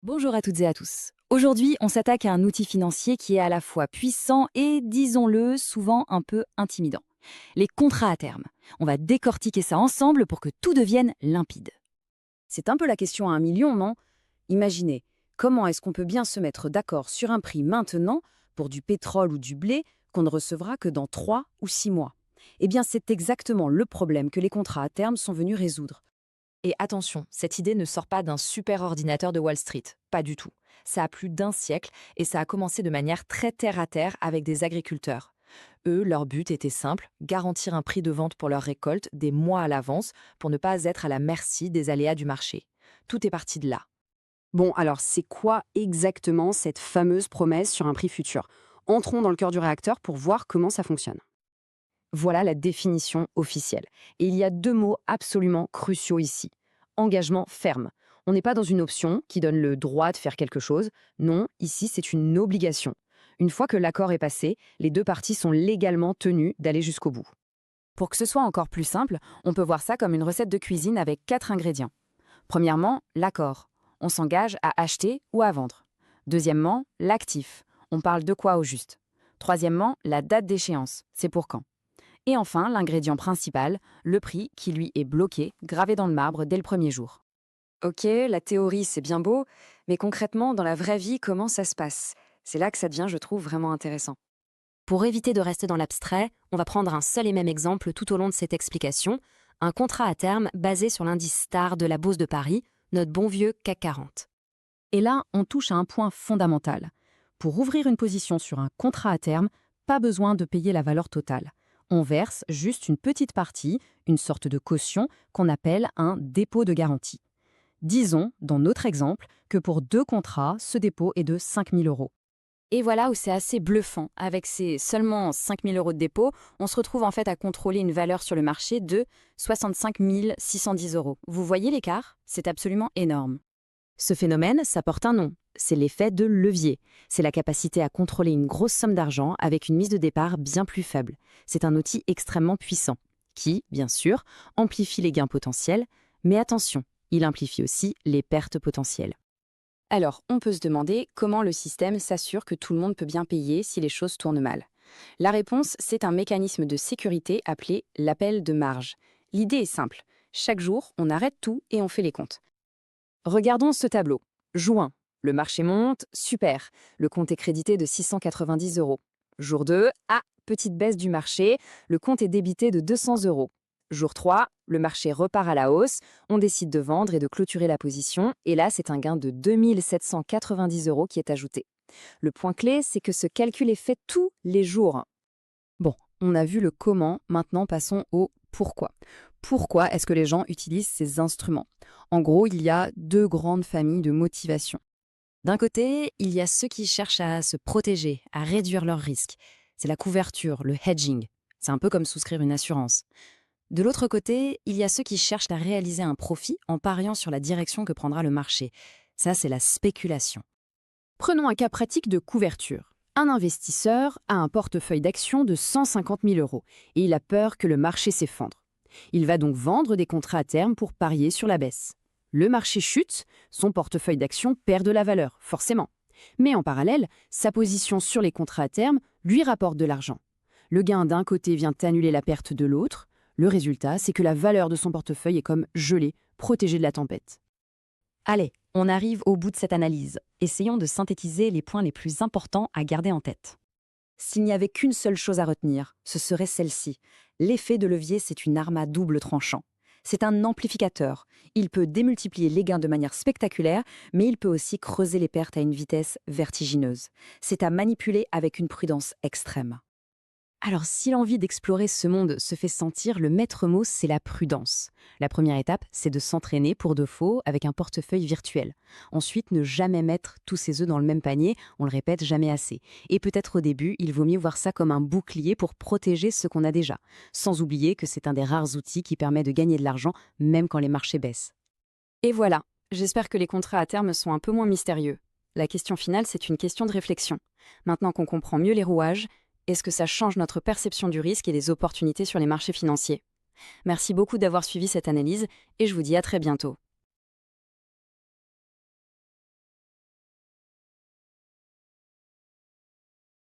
Bonjour à toutes et à tous. Aujourd'hui, on s'attaque à un outil financier qui est à la fois puissant et, disons-le, souvent un peu intimidant. Les contrats à terme. On va décortiquer ça ensemble pour que tout devienne limpide. C'est un peu la question à 1 million, non? Imaginez, comment est-ce qu'on peut bien se mettre d'accord sur un prix maintenant pour du pétrole ou du blé qu'on ne recevra que dans 3 ou 6 mois? Eh bien, c'est exactement le problème que les contrats à terme sont venus résoudre. Et attention, cette idée ne sort pas d'un super ordinateur de Wall Street, pas du tout. Ça a plus d'un siècle et ça a commencé de manière très terre-à-terre avec des agriculteurs. Eux, leur but était simple, garantir un prix de vente pour leur récolte des mois à l'avance pour ne pas être à la merci des aléas du marché. Tout est parti de là. Bon, alors c'est quoi exactement cette fameuse promesse sur un prix futur? Entrons dans le cœur du réacteur pour voir comment ça fonctionne. Voilà la définition officielle. Et il y a deux mots absolument cruciaux ici. Engagement ferme. On n'est pas dans une option qui donne le droit de faire quelque chose. Non, ici c'est une obligation. Une fois que l'accord est passé, les deux parties sont légalement tenues d'aller jusqu'au bout. Pour que ce soit encore plus simple, on peut voir ça comme une recette de cuisine avec 4 ingrédients. Premièrement, l'accord. On s'engage à acheter ou à vendre. Deuxièmement, l'actif. On parle de quoi au juste. Troisièmement, la date d'échéance. C'est pour quand. Et enfin, l'ingrédient principal, le prix qui lui est bloqué, gravé dans le marbre dès le premier jour. Ok, la théorie c'est bien beau, mais concrètement, dans la vraie vie, comment ça se passe? C'est là que ça devient, je trouve, vraiment intéressant. Pour éviter de rester dans l'abstrait, on va prendre un seul et même exemple tout au long de cette explication, un contrat à terme basé sur l'indice star de la Bourse de Paris, notre bon vieux CAC 40. Et là, on touche à un point fondamental. Pour ouvrir une position sur un contrat à terme, pas besoin de payer la valeur totale. On verse juste une petite partie, une sorte de caution qu'on appelle un dépôt de garantie. Disons, dans notre exemple, que pour 2 contrats, ce dépôt est de 5 000 euros. Et voilà où c'est assez bluffant. Avec ces seulement 5 000 euros de dépôt, on se retrouve en fait à contrôler une valeur sur le marché de 65 610 euros. Vous voyez l'écart? C'est absolument énorme. Ce phénomène, ça porte un nom. C'est l'effet de levier. C'est la capacité à contrôler une grosse somme d'argent avec une mise de départ bien plus faible. C'est un outil extrêmement puissant qui, bien sûr, amplifie les gains potentiels, mais attention, il amplifie aussi les pertes potentielles. Alors, on peut se demander comment le système s'assure que tout le monde peut bien payer si les choses tournent mal. La réponse, c'est un mécanisme de sécurité appelé l'appel de marge. L'idée est simple. Chaque jour, on arrête tout et on fait les comptes. Regardons ce tableau. Juin. Le marché monte, super. Le compte est crédité de 690 euros. Jour 2, petite baisse du marché. Le compte est débité de 200 euros. Jour 3, le marché repart à la hausse. On décide de vendre et de clôturer la position. Et là, c'est un gain de 2 790 euros qui est ajouté. Le point clé, c'est que ce calcul est fait tous les jours. Bon, on a vu le comment, maintenant passons au pourquoi. Pourquoi est-ce que les gens utilisent ces instruments? En gros, il y a deux grandes familles de motivation. D'un côté, il y a ceux qui cherchent à se protéger, à réduire leurs risques. C'est la couverture, le hedging. C'est un peu comme souscrire une assurance. De l'autre côté, il y a ceux qui cherchent à réaliser un profit en pariant sur la direction que prendra le marché. Ça, c'est la spéculation. Prenons un cas pratique de couverture. Un investisseur a un portefeuille d'actions de 150 000 euros et il a peur que le marché s'effondre. Il va donc vendre des contrats à terme pour parier sur la baisse. Le marché chute, son portefeuille d'actions perd de la valeur, forcément. Mais en parallèle, sa position sur les contrats à terme lui rapporte de l'argent. Le gain d'un côté vient annuler la perte de l'autre. Le résultat, c'est que la valeur de son portefeuille est comme gelée, protégée de la tempête. Allez, on arrive au bout de cette analyse. Essayons de synthétiser les points les plus importants à garder en tête. S'il n'y avait qu'une seule chose à retenir, ce serait celle-ci. L'effet de levier, c'est une arme à double tranchant. C'est un amplificateur. Il peut démultiplier les gains de manière spectaculaire, mais il peut aussi creuser les pertes à une vitesse vertigineuse. C'est à manipuler avec une prudence extrême. Alors, si l'envie d'explorer ce monde se fait sentir, le maître mot, c'est la prudence. La première étape, c'est de s'entraîner pour de faux avec un portefeuille virtuel. Ensuite, ne jamais mettre tous ses œufs dans le même panier, on le répète jamais assez. Et peut-être au début, il vaut mieux voir ça comme un bouclier pour protéger ce qu'on a déjà. Sans oublier que c'est un des rares outils qui permet de gagner de l'argent, même quand les marchés baissent. Et voilà, j'espère que les contrats à terme sont un peu moins mystérieux. La question finale, c'est une question de réflexion. Maintenant qu'on comprend mieux les rouages, est-ce que ça change notre perception du risque et des opportunités sur les marchés financiers? Merci beaucoup d'avoir suivi cette analyse et je vous dis à très bientôt.